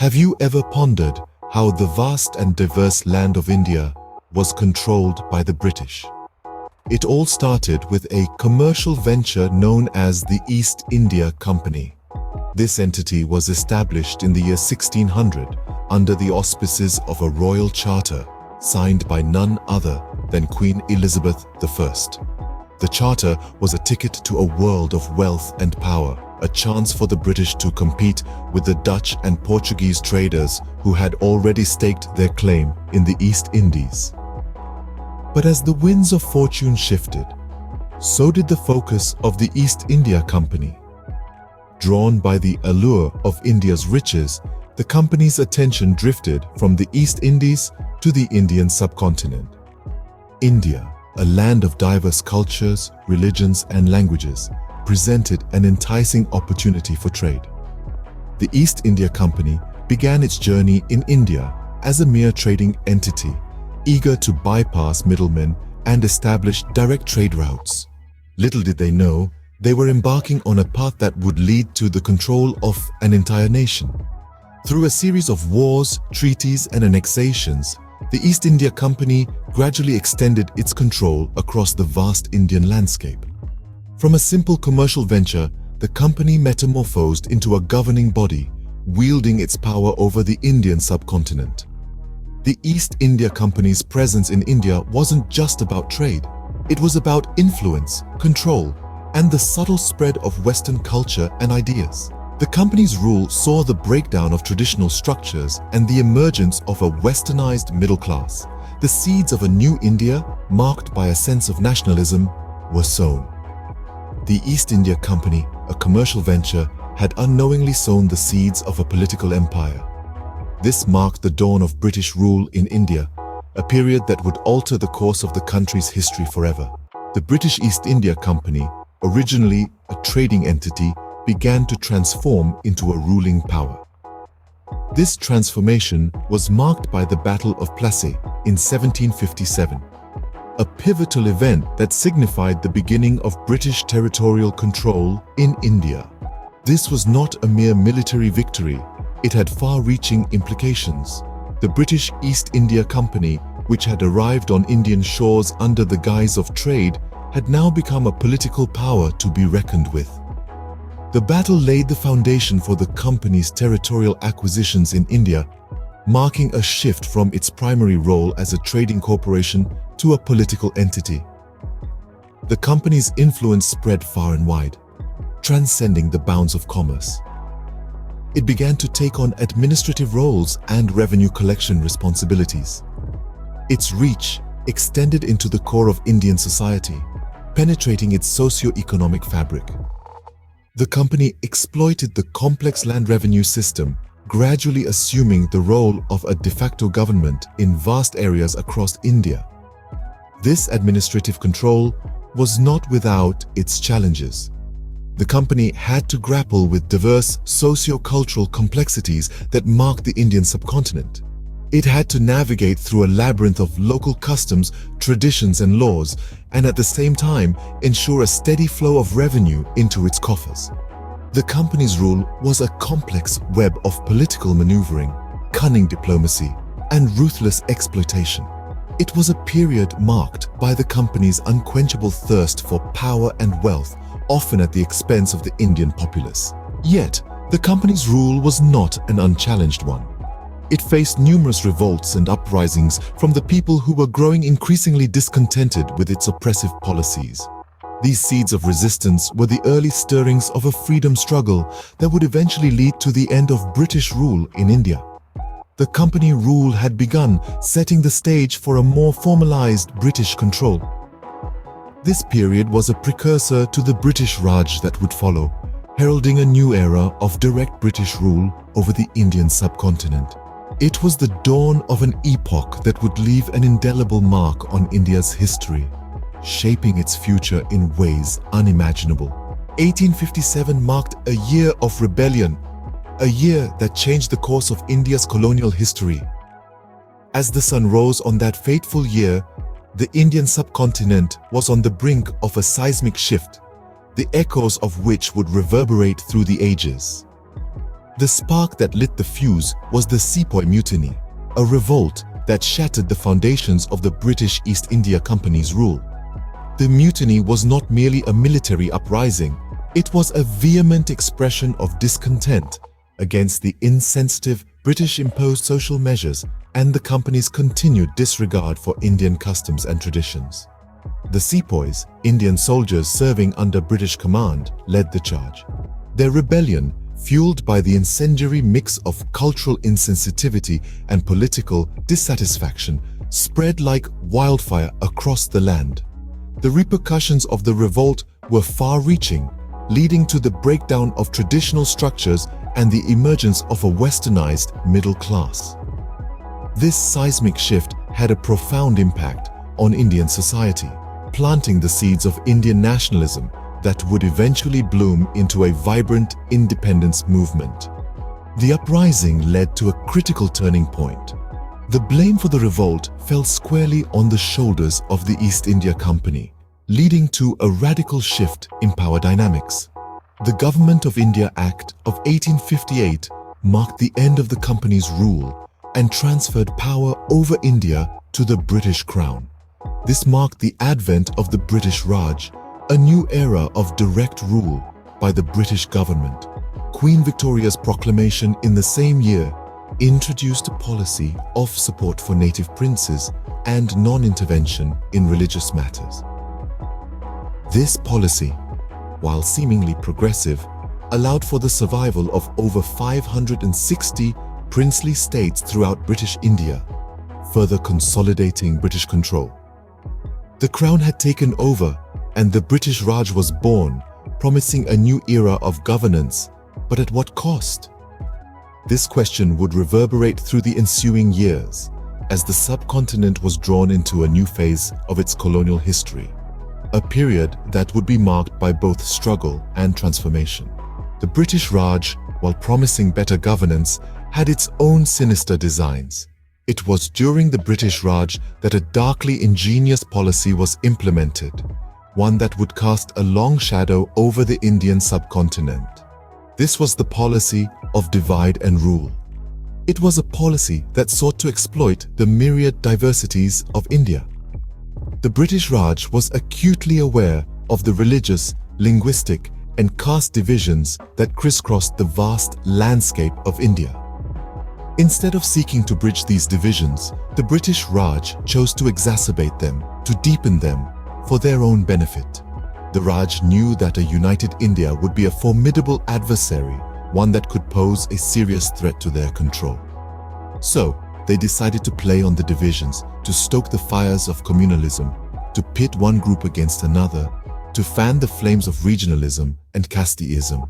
Have you ever pondered how the vast and diverse land of India was controlled by the British? It all started with a commercial venture known as the East India Company. This entity was established in the year 1600 under the auspices of a royal charter signed by none other than Queen Elizabeth I. The charter was a ticket to a world of wealth and power, a chance for the British to compete with the Dutch and Portuguese traders who had already staked their claim in the East Indies. But as the winds of fortune shifted, so did the focus of the East India Company. Drawn by the allure of India's riches, the company's attention drifted from the East Indies to the Indian subcontinent. India, a land of diverse cultures, religions, and languages, presented an enticing opportunity for trade. The East India Company began its journey in India as a mere trading entity, eager to bypass middlemen and establish direct trade routes. Little did they know, they were embarking on a path that would lead to the control of an entire nation. Through a series of wars, treaties, and annexations, the East India Company gradually extended its control across the vast Indian landscape. From a simple commercial venture, the company metamorphosed into a governing body, wielding its power over the Indian subcontinent. The East India Company's presence in India wasn't just about trade. It was about influence, control, and the subtle spread of Western culture and ideas. The company's rule saw the breakdown of traditional structures and the emergence of a westernized middle class. The seeds of a new India, marked by a sense of nationalism, were sown. The East India Company, a commercial venture, had unknowingly sown the seeds of a political empire. This marked the dawn of British rule in India, a period that would alter the course of the country's history forever. The British East India Company, originally a trading entity, began to transform into a ruling power. This transformation was marked by the Battle of Plassey in 1757, a pivotal event that signified the beginning of British territorial control in India. This was not a mere military victory, it had far-reaching implications. The British East India Company, which had arrived on Indian shores under the guise of trade, had now become a political power to be reckoned with. The battle laid the foundation for the company's territorial acquisitions in India, marking a shift from its primary role as a trading corporation to a political entity. The company's influence spread far and wide, transcending the bounds of commerce. It began to take on administrative roles and revenue collection responsibilities. Its reach extended into the core of Indian society, penetrating its socio-economic fabric. The company exploited the complex land revenue system, gradually assuming the role of a de facto government in vast areas across India. This administrative control was not without its challenges. The company had to grapple with diverse socio-cultural complexities that marked the Indian subcontinent. It had to navigate through a labyrinth of local customs, traditions, and laws, and at the same time ensure a steady flow of revenue into its coffers. The company's rule was a complex web of political maneuvering, cunning diplomacy, and ruthless exploitation. It was a period marked by the company's unquenchable thirst for power and wealth, often at the expense of the Indian populace. Yet, the company's rule was not an unchallenged one. It faced numerous revolts and uprisings from the people who were growing increasingly discontented with its oppressive policies. These seeds of resistance were the early stirrings of a freedom struggle that would eventually lead to the end of British rule in India. The company rule had begun, setting the stage for a more formalized British control. This period was a precursor to the British Raj that would follow, heralding a new era of direct British rule over the Indian subcontinent. It was the dawn of an epoch that would leave an indelible mark on India's history, shaping its future in ways unimaginable. 1857 marked a year of rebellion, a year that changed the course of India's colonial history. As the sun rose on that fateful year, the Indian subcontinent was on the brink of a seismic shift, the echoes of which would reverberate through the ages. The spark that lit the fuse was the Sepoy Mutiny, a revolt that shattered the foundations of the British East India Company's rule. The mutiny was not merely a military uprising, it was a vehement expression of discontent against the insensitive British-imposed social measures and the company's continued disregard for Indian customs and traditions. The Sepoys, Indian soldiers serving under British command, led the charge. Their rebellion, fueled by the incendiary mix of cultural insensitivity and political dissatisfaction, spread like wildfire across the land. The repercussions of the revolt were far-reaching, leading to the breakdown of traditional structures and the emergence of a westernized middle class. This seismic shift had a profound impact on Indian society, planting the seeds of Indian nationalism that would eventually bloom into a vibrant independence movement. The uprising led to a critical turning point. The blame for the revolt fell squarely on the shoulders of the East India Company, leading to a radical shift in power dynamics. The Government of India Act of 1858 marked the end of the company's rule and transferred power over India to the British Crown. This marked the advent of the British Raj, a new era of direct rule by the British government. Queen Victoria's proclamation in the same year introduced a policy of support for native princes and non-intervention in religious matters. This policy, while seemingly progressive, allowed for the survival of over 560 princely states throughout British India, further consolidating British control. The crown had taken over and the British Raj was born, promising a new era of governance, but at what cost? This question would reverberate through the ensuing years as the subcontinent was drawn into a new phase of its colonial history, a period that would be marked by both struggle and transformation. The British Raj, while promising better governance, had its own sinister designs. It was during the British Raj that a darkly ingenious policy was implemented, one that would cast a long shadow over the Indian subcontinent. This was the policy of divide and rule. It was a policy that sought to exploit the myriad diversities of India. The British Raj was acutely aware of the religious, linguistic, and caste divisions that crisscrossed the vast landscape of India. Instead of seeking to bridge these divisions, the British Raj chose to exacerbate them, to deepen them, for their own benefit. The Raj knew that a united India would be a formidable adversary, one that could pose a serious threat to their control. So, they decided to play on the divisions, to stoke the fires of communalism, to pit one group against another, to fan the flames of regionalism and casteism.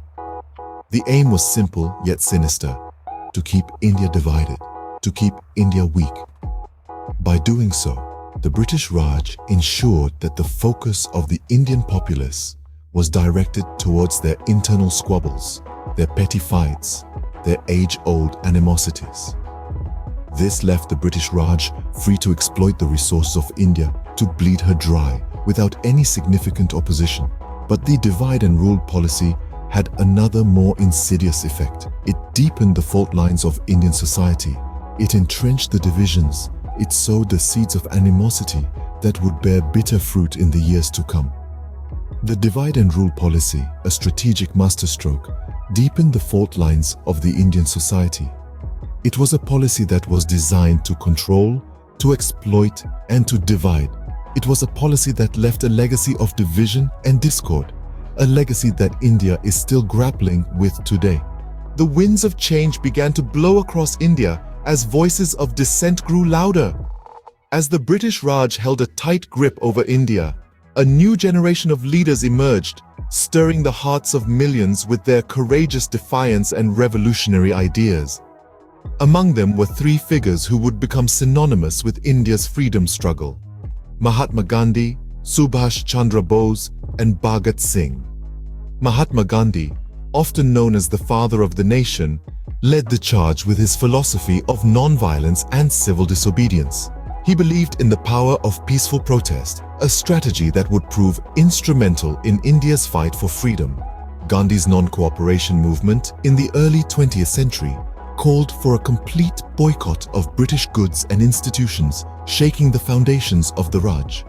The aim was simple yet sinister: to keep India divided, to keep India weak. By doing so, the British Raj ensured that the focus of the Indian populace was directed towards their internal squabbles, their petty fights, their age-old animosities. This left the British Raj free to exploit the resources of India to bleed her dry without any significant opposition. But the divide and rule policy had another more insidious effect. It deepened the fault lines of Indian society. It entrenched the divisions. It sowed the seeds of animosity that would bear bitter fruit in the years to come. The divide and rule policy, a strategic masterstroke, deepened the fault lines of the Indian society. It was a policy that was designed to control, to exploit, and to divide. It was a policy that left a legacy of division and discord, a legacy that India is still grappling with today. The winds of change began to blow across India as voices of dissent grew louder. As the British Raj held a tight grip over India, a new generation of leaders emerged, stirring the hearts of millions with their courageous defiance and revolutionary ideas. Among them were three figures who would become synonymous with India's freedom struggle: Mahatma Gandhi, Subhash Chandra Bose, and Bhagat Singh. Mahatma Gandhi, often known as the father of the nation, led the charge with his philosophy of non-violence and civil disobedience. He believed in the power of peaceful protest, a strategy that would prove instrumental in India's fight for freedom. Gandhi's non-cooperation movement in the early 20th century called for a complete boycott of British goods and institutions, shaking the foundations of the Raj.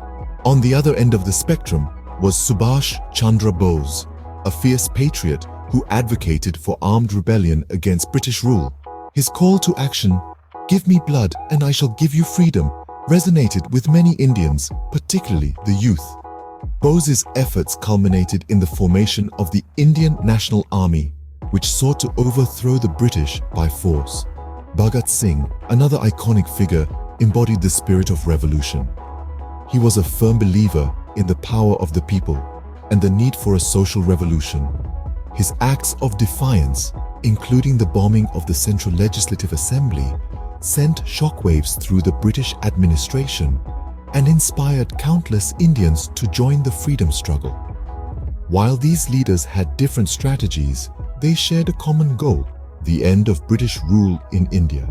On the other end of the spectrum was Subhash Chandra Bose, a fierce patriot who advocated for armed rebellion against British rule. His call to action, "Give me blood and I shall give you freedom," resonated with many Indians, particularly the youth. Bose's efforts culminated in the formation of the Indian National Army, which sought to overthrow the British by force. Bhagat Singh, another iconic figure, embodied the spirit of revolution. He was a firm believer in the power of the people and the need for a social revolution. His acts of defiance, including the bombing of the Central Legislative Assembly, sent shockwaves through the British administration and inspired countless Indians to join the freedom struggle. While these leaders had different strategies, they shared a common goal: the end of British rule in India.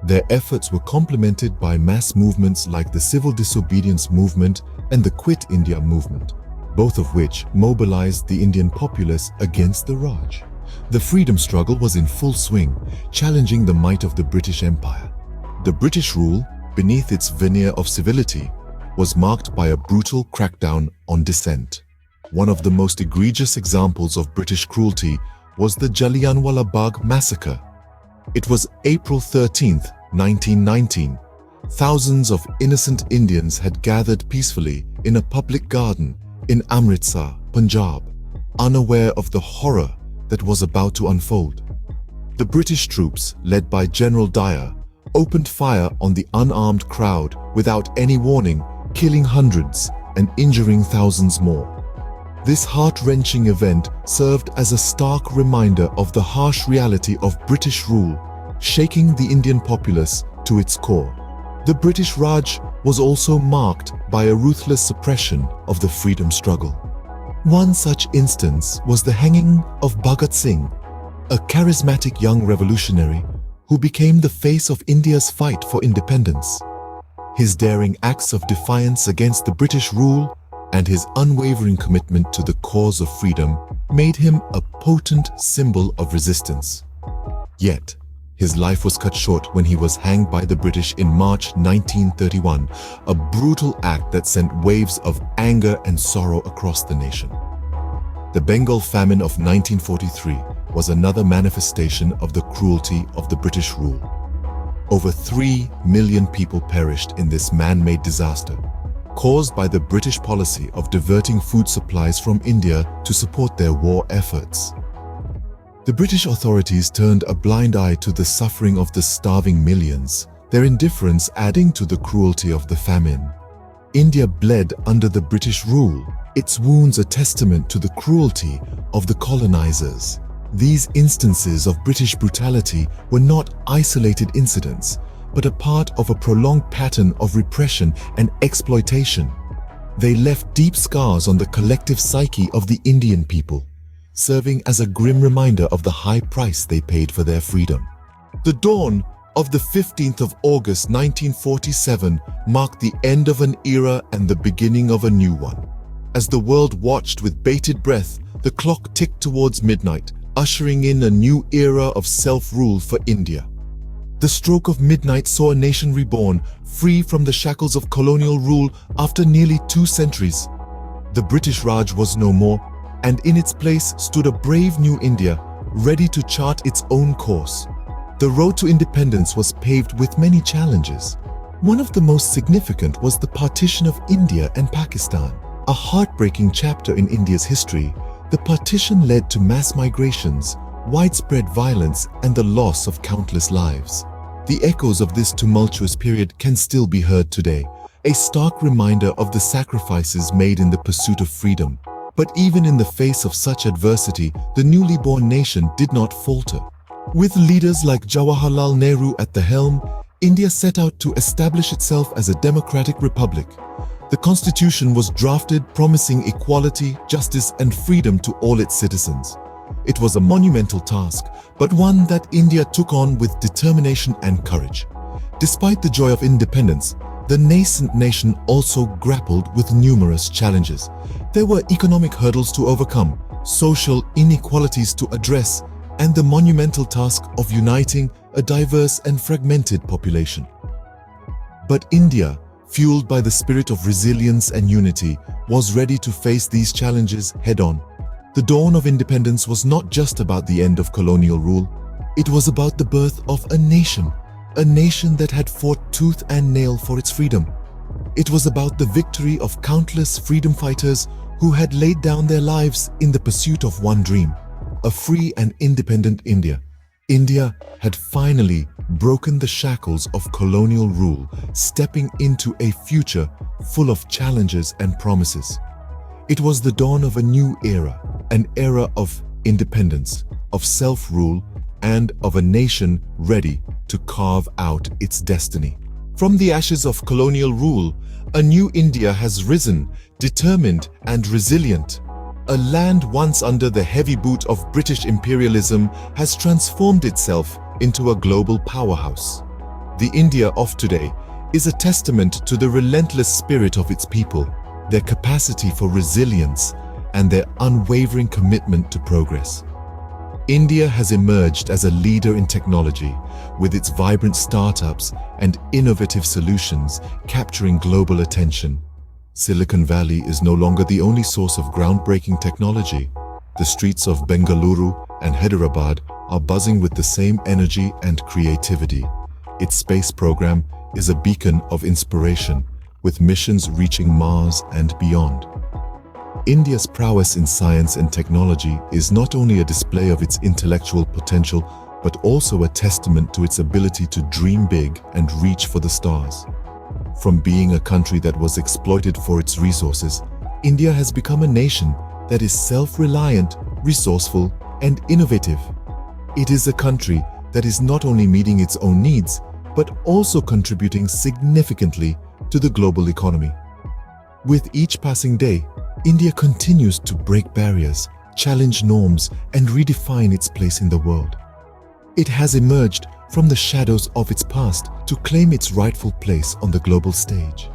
Their efforts were complemented by mass movements like the Civil Disobedience Movement and the Quit India Movement, both of which mobilized the Indian populace against the Raj. The freedom struggle was in full swing, challenging the might of the British Empire. The British rule, beneath its veneer of civility, was marked by a brutal crackdown on dissent. One of the most egregious examples of British cruelty was the Jallianwala Bagh massacre. It was April 13, 1919. Thousands of innocent Indians had gathered peacefully in a public garden in Amritsar, Punjab, unaware of the horror that was about to unfold. The British troops, led by General Dyer, opened fire on the unarmed crowd without any warning, killing hundreds and injuring thousands more. This heart-wrenching event served as a stark reminder of the harsh reality of British rule, shaking the Indian populace to its core. The British Raj was also marked by a ruthless suppression of the freedom struggle. One such instance was the hanging of Bhagat Singh, a charismatic young revolutionary who became the face of India's fight for independence. His daring acts of defiance against the British rule and his unwavering commitment to the cause of freedom made him a potent symbol of resistance. Yet, his life was cut short when he was hanged by the British in March 1931, a brutal act that sent waves of anger and sorrow across the nation. The Bengal famine of 1943 was another manifestation of the cruelty of the British rule. Over 3 million people perished in this man-made disaster, caused by the British policy of diverting food supplies from India to support their war efforts. The British authorities turned a blind eye to the suffering of the starving millions, their indifference adding to the cruelty of the famine. India bled under the British rule, its wounds a testament to the cruelty of the colonizers. These instances of British brutality were not isolated incidents, but a part of a prolonged pattern of repression and exploitation. They left deep scars on the collective psyche of the Indian people, serving as a grim reminder of the high price they paid for their freedom. The dawn of the 15th of August 1947 marked the end of an era and the beginning of a new one. As the world watched with bated breath, the clock ticked towards midnight, ushering in a new era of self-rule for India. The stroke of midnight saw a nation reborn, free from the shackles of colonial rule after nearly 2 centuries. The British Raj was no more, and in its place stood a brave new India, ready to chart its own course. The road to independence was paved with many challenges. One of the most significant was the partition of India and Pakistan. A heartbreaking chapter in India's history, the partition led to mass migrations, widespread violence, and the loss of countless lives. The echoes of this tumultuous period can still be heard today, a stark reminder of the sacrifices made in the pursuit of freedom. But even in the face of such adversity, the newly born nation did not falter. With leaders like Jawaharlal Nehru at the helm, India set out to establish itself as a democratic republic. The constitution was drafted promising equality, justice, and freedom to all its citizens. It was a monumental task, but one that India took on with determination and courage. Despite the joy of independence, the nascent nation also grappled with numerous challenges. There were economic hurdles to overcome, social inequalities to address, and the monumental task of uniting a diverse and fragmented population. But India, fueled by the spirit of resilience and unity, was ready to face these challenges head-on. The dawn of independence was not just about the end of colonial rule. It was about the birth of a nation that had fought tooth and nail for its freedom. It was about the victory of countless freedom fighters who had laid down their lives in the pursuit of one dream, a free and independent India. India had finally broken the shackles of colonial rule, stepping into a future full of challenges and promises. It was the dawn of a new era, an era of independence, of self-rule, and of a nation ready to carve out its destiny. From the ashes of colonial rule, a new India has risen, determined and resilient. A land once under the heavy boot of British imperialism has transformed itself into a global powerhouse. The India of today is a testament to the relentless spirit of its people, their capacity for resilience, and their unwavering commitment to progress. India has emerged as a leader in technology, with its vibrant startups and innovative solutions capturing global attention. Silicon Valley is no longer the only source of groundbreaking technology. The streets of Bengaluru and Hyderabad are buzzing with the same energy and creativity. Its space program is a beacon of inspiration, with missions reaching Mars and beyond. India's prowess in science and technology is not only a display of its intellectual potential, but also a testament to its ability to dream big and reach for the stars. From being a country that was exploited for its resources, India has become a nation that is self-reliant, resourceful, and innovative. It is a country that is not only meeting its own needs, but also contributing significantly to the global economy. With each passing day, India continues to break barriers, challenge norms, and redefine its place in the world. It has emerged from the shadows of its past to claim its rightful place on the global stage.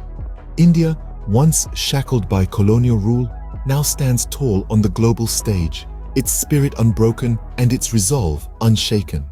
India, once shackled by colonial rule, now stands tall on the global stage, its spirit unbroken and its resolve unshaken.